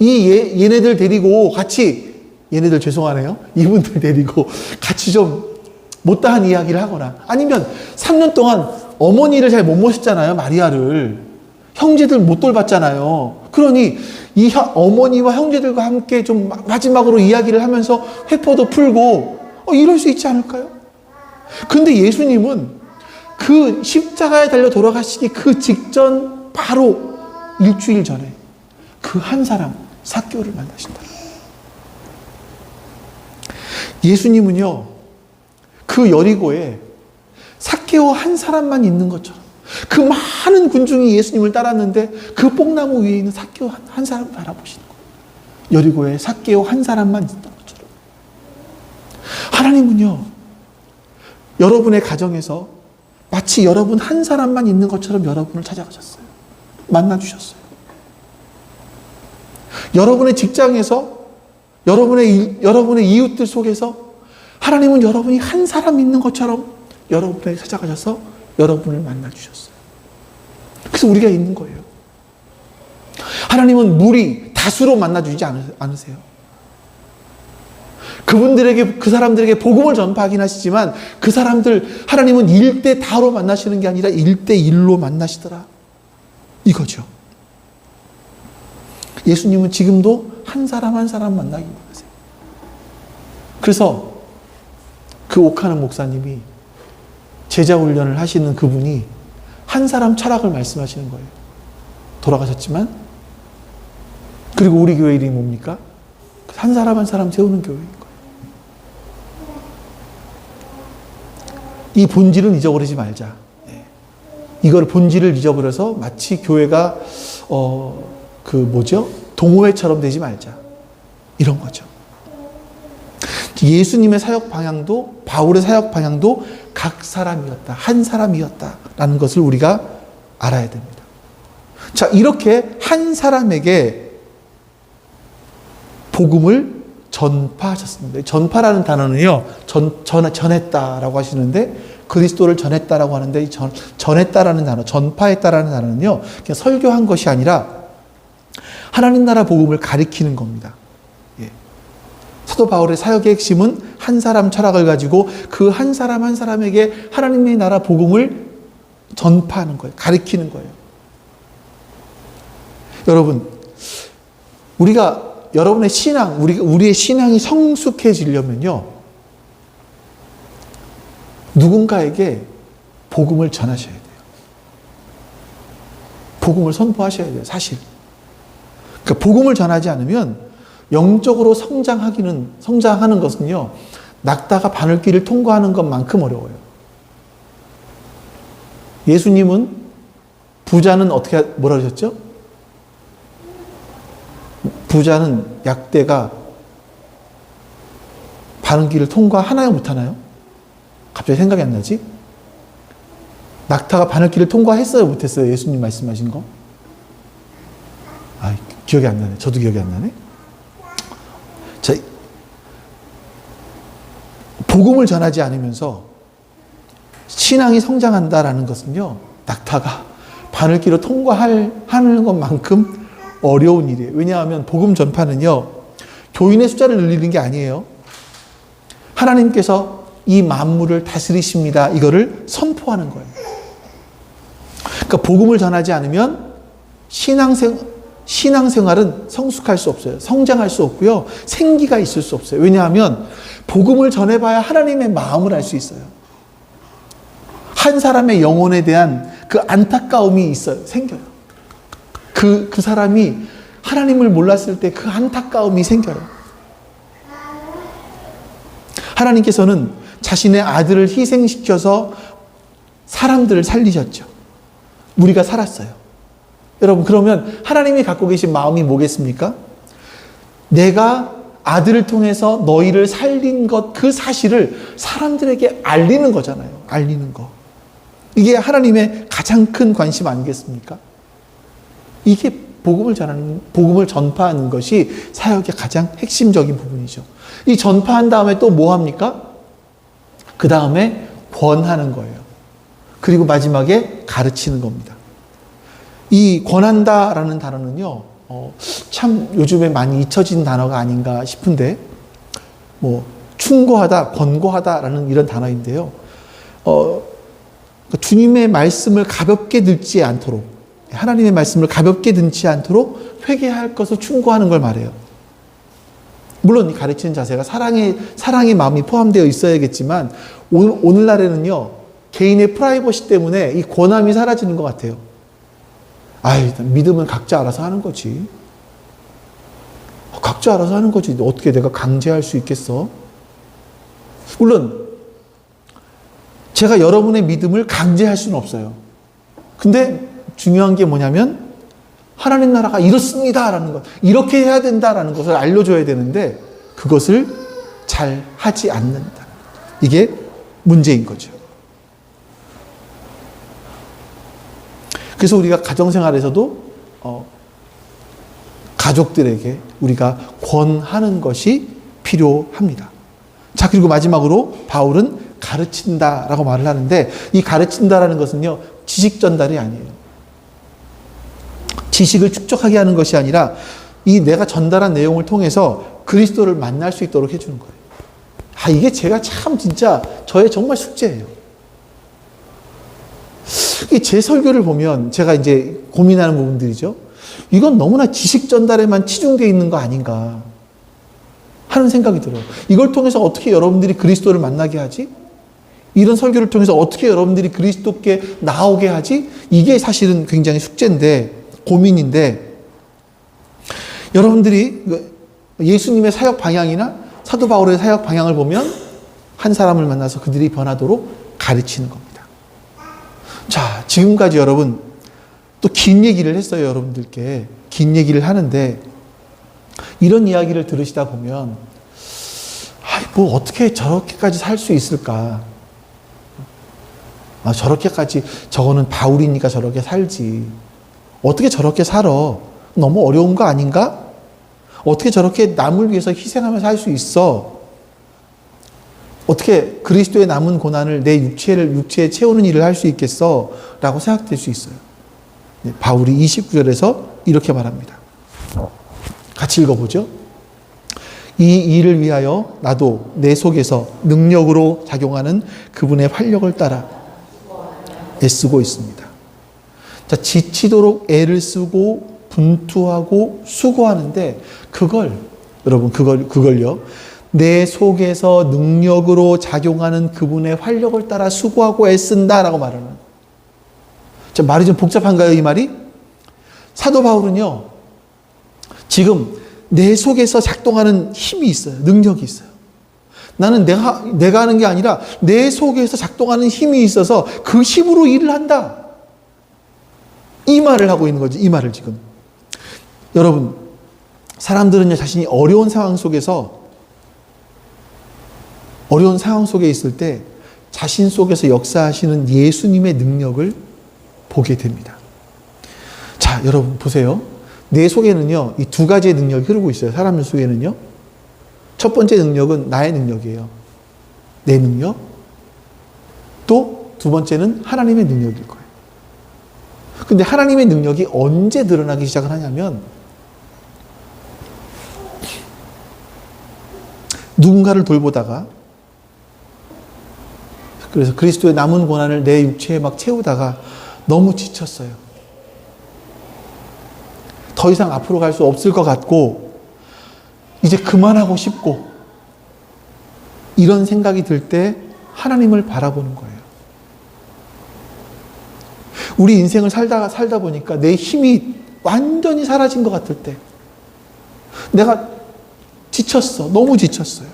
얘네들 데리고 같이, 얘네들 죄송하네요. 이분들 데리고 같이 좀 못다한 이야기를 하거나, 아니면 3년 동안 어머니를 잘 못 모셨잖아요. 마리아를. 형제들 못 돌봤잖아요. 그러니 이 어머니와 형제들과 함께 좀 마지막으로 이야기를 하면서 회포도 풀고 이럴 수 있지 않을까요? 근데 예수님은 그 십자가에 달려 돌아가시기 그 직전 바로 일주일 전에 그 한 사람, 삭개오를 만나신다. 예수님은요, 그 여리고에 삭개오 한 사람만 있는 것처럼, 그 많은 군중이 예수님을 따랐는데 그 뽕나무 위에 있는 삭개오 한 사람을 바라보시는 거예요. 여리고에 삭개오 한 사람만 있던 것처럼. 하나님은요, 여러분의 가정에서 마치 여러분 한 사람만 있는 것처럼 여러분을 찾아가셨어요. 만나주셨어요. 여러분의 직장에서, 여러분의 이웃들 속에서 하나님은 여러분이 한 사람 있는 것처럼 여러분에게 찾아가셔서 여러분을 만나주셨어요. 그래서 우리가 있는 거예요. 하나님은 무리, 다수로 만나주지 않으세요. 그 사람들에게 복음을 전파하긴 하시지만 그 사람들, 하나님은 1대 다로 만나시는 게 아니라 1대 1로 만나시더라. 이거죠. 예수님은 지금도 한 사람 한 사람 만나기 원하세요. 그래서 그 옥하는 목사님이 제자 훈련을 하시는 그분이 한 사람 철학을 말씀하시는 거예요. 돌아가셨지만. 그리고 우리 교회 이름이 뭡니까? 한 사람 한 사람 세우는 교회인 거예요. 이 본질은 잊어버리지 말자. 이걸 본질을 잊어버려서 마치 교회가 동호회처럼 되지 말자. 이런 거죠. 예수님의 사역 방향도, 바울의 사역 방향도 각 사람이었다. 한 사람이었다라는 것을 우리가 알아야 됩니다. 자, 이렇게 한 사람에게 복음을 전파하셨습니다. 전파라는 단어는요, 전했다라고 하시는데, 그리스도를 전했다라고 하는데, 전했다라는 단어, 전파했다라는 단어는요, 그냥 설교한 것이 아니라 하나님 나라 복음을 가리키는 겁니다. 사도 바울의 사역의 핵심은 한 사람 철학을 가지고 그 한 사람 한 사람에게 하나님의 나라 복음을 전파하는 거예요. 가리키는 거예요. 여러분, 여러분의 신앙, 우리의 신앙이 성숙해지려면요, 누군가에게 복음을 전하셔야 돼요. 복음을 선포하셔야 돼요, 사실. 그러니까 복음을 전하지 않으면 영적으로 성장하는 것은요, 낙타가 바늘길을 통과하는 것만큼 어려워요. 예수님은 부자는 뭐라 그러셨죠? 부자는 약대가 바늘길을 통과하나요, 못하나요? 갑자기 생각이 안 나지? 낙타가 바늘길을 통과했어요, 못했어요? 예수님 말씀하신 거? 기억이 안 나네. 저도 기억이 안 나네. 자, 복음을 전하지 않으면서 신앙이 성장한다라는 것은요, 낙타가 바늘길을 통과하는 것만큼 어려운 일이에요. 왜냐하면 복음 전파는요, 교인의 숫자를 늘리는 게 아니에요. 하나님께서 이 만물을 다스리십니다. 이거를 선포하는 거예요. 그러니까 복음을 전하지 않으면 신앙생활은 성숙할 수 없어요. 성장할 수 없고요. 생기가 있을 수 없어요. 왜냐하면 복음을 전해봐야 하나님의 마음을 알 수 있어요. 한 사람의 영혼에 대한 그 안타까움이 생겨요. 그 사람이 하나님을 몰랐을 때 그 안타까움이 생겨요. 하나님께서는 자신의 아들을 희생시켜서 사람들을 살리셨죠. 우리가 살았어요. 여러분, 그러면 하나님이 갖고 계신 마음이 뭐겠습니까? 내가 아들을 통해서 너희를 살린 것, 그 사실을 사람들에게 알리는 거잖아요. 알리는 거. 이게 하나님의 가장 큰 관심 아니겠습니까? 이게 복음을 전파하는 것이 사역의 가장 핵심적인 부분이죠. 이 전파한 다음에 또 뭐 합니까? 그 다음에 권하는 거예요. 그리고 마지막에 가르치는 겁니다. 이 권한다라는 단어는요, 참 요즘에 많이 잊혀진 단어가 아닌가 싶은데, 충고하다, 권고하다라는 이런 단어인데요. 주님의 말씀을 가볍게 듣지 않도록, 하나님의 말씀을 가볍게 듣지 않도록 회개할 것을 충고하는 걸 말해요. 물론 이 가르치는 자세가 사랑의 마음이 포함되어 있어야겠지만, 오늘날에는요, 개인의 프라이버시 때문에 이 권함이 사라지는 것 같아요. 믿음은 각자 알아서 하는 거지. 각자 알아서 하는 거지. 어떻게 내가 강제할 수 있겠어? 물론 제가 여러분의 믿음을 강제할 수는 없어요. 근데 중요한 게 뭐냐면 하나님 나라가 이렇습니다라는 것, 이렇게 해야 된다라는 것을 알려줘야 되는데 그것을 잘 하지 않는다. 이게 문제인 거죠. 그래서 우리가 가정생활에서도 가족들에게 우리가 권하는 것이 필요합니다. 자, 그리고 마지막으로 바울은 가르친다라고 말을 하는데 이 가르친다라는 것은요, 지식 전달이 아니에요. 지식을 축적하게 하는 것이 아니라 이 내가 전달한 내용을 통해서 그리스도를 만날 수 있도록 해주는 거예요. 이게 제가 참 진짜 저의 정말 숙제예요. 제 설교를 보면 제가 이제 고민하는 부분들이죠. 이건 너무나 지식 전달에만 치중되어 있는 거 아닌가 하는 생각이 들어요. 이걸 통해서 어떻게 여러분들이 그리스도를 만나게 하지? 이런 설교를 통해서 어떻게 여러분들이 그리스도께 나오게 하지? 이게 사실은 굉장히 숙제인데, 고민인데, 여러분들이 예수님의 사역 방향이나 사도 바울의 사역 방향을 보면 한 사람을 만나서 그들이 변하도록 가르치는 겁니다. 자, 지금까지 여러분 또 긴 얘기를 했어요. 여러분들께 긴 얘기를 하는데 이런 이야기를 들으시다 보면 뭐 어떻게 저렇게까지 살 수 있을까? 저렇게까지, 저거는 바울이니까 저렇게 살지. 어떻게 저렇게 살아? 너무 어려운 거 아닌가? 어떻게 저렇게 남을 위해서 희생하면서 살 수 있어? 어떻게 그리스도의 남은 고난을 내 육체에 채우는 일을 할 수 있겠어? 라고 생각될 수 있어요. 바울이 29절에서 이렇게 말합니다. 같이 읽어보죠. 이 일을 위하여 나도 내 속에서 능력으로 작용하는 그분의 활력을 따라 애쓰고 있습니다. 자, 지치도록 애를 쓰고 분투하고 수고하는데 그걸요. 내 속에서 능력으로 작용하는 그분의 활력을 따라 수고하고 애쓴다라고 말하는. 자, 말이 좀 복잡한가요, 이 말이? 사도 바울은요, 지금 내 속에서 작동하는 힘이 있어요. 능력이 있어요. 나는 내가 하는 게 아니라 내 속에서 작동하는 힘이 있어서 그 힘으로 일을 한다. 이 말을 하고 있는 거지, 이 말을 지금. 여러분, 사람들은요, 자신이 어려운 상황 속에 있을 때 자신 속에서 역사하시는 예수님의 능력을 보게 됩니다. 자, 여러분 보세요. 내 속에는요, 이 두 가지의 능력이 흐르고 있어요. 사람 속에는요. 첫 번째 능력은 나의 능력이에요. 내 능력. 또 두 번째는 하나님의 능력일 거예요. 근데 하나님의 능력이 언제 드러나기 시작을 하냐면 누군가를 돌보다가, 그래서 그리스도의 남은 고난을 내 육체에 막 채우다가 너무 지쳤어요. 더 이상 앞으로 갈 수 없을 것 같고 이제 그만하고 싶고 이런 생각이 들 때 하나님을 바라보는 거예요. 우리 인생을 살다 보니까 내 힘이 완전히 사라진 것 같을 때, 내가 지쳤어. 너무 지쳤어요.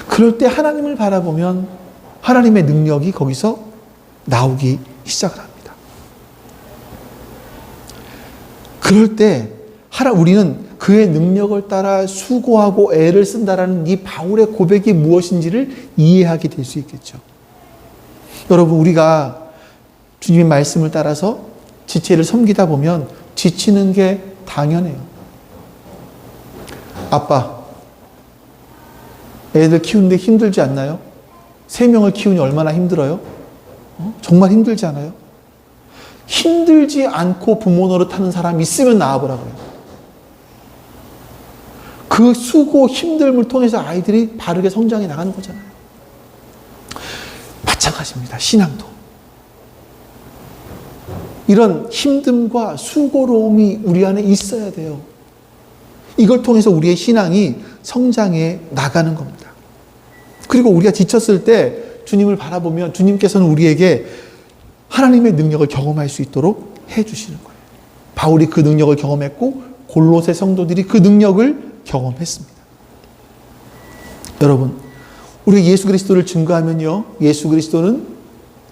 그럴 때 하나님을 바라보면 하나님의 능력이 거기서 나오기 시작을 합니다. 그럴 때 우리는 그의 능력을 따라 수고하고 애를 쓴다라는 이 바울의 고백이 무엇인지를 이해하게 될 수 있겠죠. 여러분, 우리가 주님의 말씀을 따라서 지체를 섬기다 보면 지치는 게 당연해요. 아빠, 애들 키우는데 힘들지 않나요? 3명을 키우니 얼마나 힘들어요? 정말 힘들지 않아요? 힘들지 않고 부모 노릇하는 사람이 있으면 나와보라고요. 그 수고, 힘듦을 통해서 아이들이 바르게 성장해 나가는 거잖아요. 마찬가지입니다. 신앙도. 이런 힘듦과 수고로움이 우리 안에 있어야 돼요. 이걸 통해서 우리의 신앙이 성장해 나가는 겁니다. 그리고 우리가 지쳤을 때 주님을 바라보면 주님께서는 우리에게 하나님의 능력을 경험할 수 있도록 해주시는 거예요. 바울이 그 능력을 경험했고 골로새 성도들이 그 능력을 경험했습니다. 여러분, 우리가 예수 그리스도를 증거하면요, 예수 그리스도는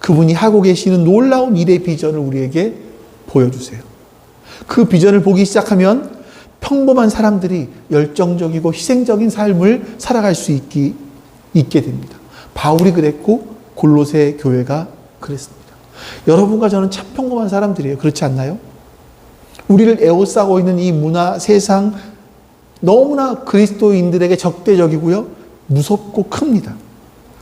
그분이 하고 계시는 놀라운 일의 비전을 우리에게 보여주세요. 그 비전을 보기 시작하면 평범한 사람들이 열정적이고 희생적인 삶을 살아갈 수 있게 됩니다. 바울이 그랬고 골로새 교회가 그랬습니다. 여러분과 저는 참 평범한 사람들이에요. 그렇지 않나요? 우리를 에워싸고 있는 이 문화, 세상 너무나 그리스도인들에게 적대적이고요. 무섭고 큽니다.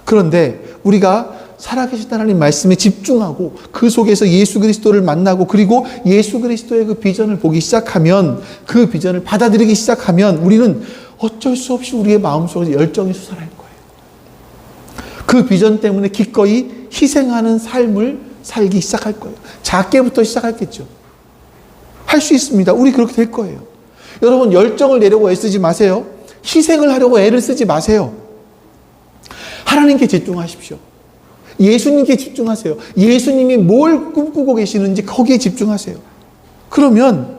그런데 우리가 살아계신 하나님 말씀에 집중하고 그 속에서 예수 그리스도를 만나고 그리고 예수 그리스도의 그 비전을 보기 시작하면, 그 비전을 받아들이기 시작하면 우리는 어쩔 수 없이 우리의 마음속에서 열정이 솟아날 거예요. 그 비전 때문에 기꺼이 희생하는 삶을 살기 시작할 거예요. 작게부터 시작하겠죠. 할 수 있습니다. 우리 그렇게 될 거예요. 여러분, 열정을 내려고 애쓰지 마세요. 희생을 하려고 애를 쓰지 마세요. 하나님께 집중하십시오. 예수님께 집중하세요. 예수님이 뭘 꿈꾸고 계시는지 거기에 집중하세요. 그러면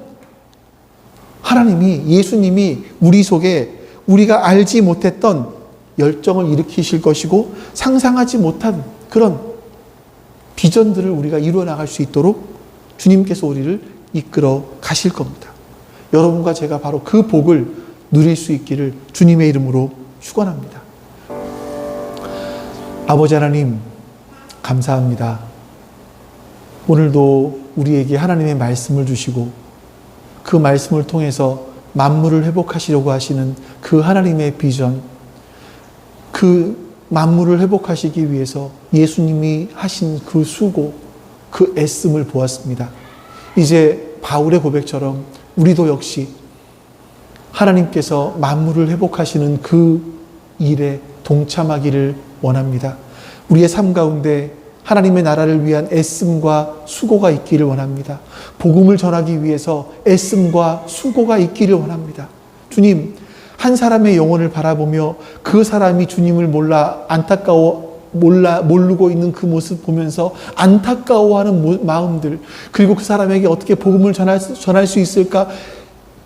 하나님이, 예수님이 우리 속에 우리가 알지 못했던 열정을 일으키실 것이고 상상하지 못한 그런 비전들을 우리가 이루어 나갈 수 있도록 주님께서 우리를 이끌어 가실 겁니다. 여러분과 제가 바로 그 복을 누릴 수 있기를 주님의 이름으로 축원합니다. 아버지 하나님, 감사합니다. 오늘도 우리에게 하나님의 말씀을 주시고 그 말씀을 통해서 만물을 회복하시려고 하시는 그 하나님의 비전, 그 만물을 회복하시기 위해서 예수님이 하신 그 수고, 그 애씀을 보았습니다. 이제 바울의 고백처럼 우리도 역시 하나님께서 만물을 회복하시는 그 일에 동참하기를 원합니다. 우리의 삶 가운데 하나님의 나라를 위한 애씀과 수고가 있기를 원합니다. 복음을 전하기 위해서 애씀과 수고가 있기를 원합니다. 주님, 한 사람의 영혼을 바라보며 그 사람이 주님을 모르고 있는 그 모습 보면서 안타까워하는 마음들, 그리고 그 사람에게 어떻게 복음을 전할 수 있을까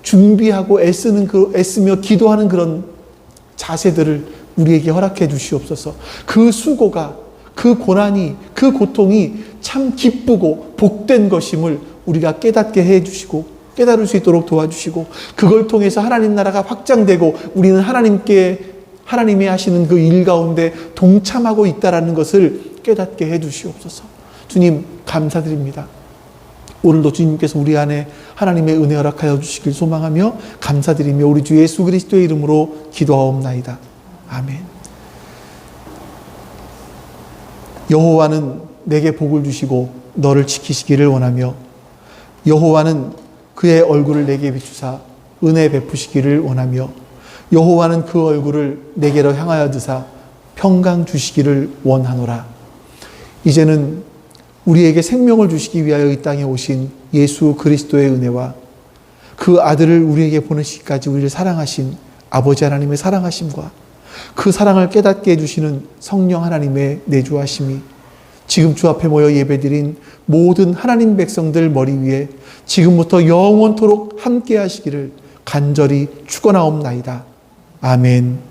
준비하고 애쓰며 기도하는 그런 자세들을 우리에게 허락해 주시옵소서. 그 수고가, 그 고난이, 그 고통이 참 기쁘고 복된 것임을 우리가 깨닫게 해 주시고 깨달을 수 있도록 도와주시고, 그걸 통해서 하나님 나라가 확장되고 우리는 하나님이 하시는 그 일 가운데 동참하고 있다는 것을 깨닫게 해 주시옵소서. 주님, 감사드립니다. 오늘도 주님께서 우리 안에 하나님의 은혜 허락하여 주시길 소망하며 감사드리며 우리 주 예수 그리스도의 이름으로 기도하옵나이다. 아멘. 여호와는 내게 복을 주시고 너를 지키시기를 원하며, 여호와는 그의 얼굴을 내게 비추사 은혜 베푸시기를 원하며, 여호와는 그 얼굴을 내게로 향하여 드사 평강 주시기를 원하노라. 이제는 우리에게 생명을 주시기 위하여 이 땅에 오신 예수 그리스도의 은혜와 그 아들을 우리에게 보내시기까지 우리를 사랑하신 아버지 하나님의 사랑하심과 그 사랑을 깨닫게 해주시는 성령 하나님의 내주하심이 지금 주 앞에 모여 예배드린 모든 하나님 백성들 머리 위에 지금부터 영원토록 함께 하시기를 간절히 축원하옵나이다. 아멘.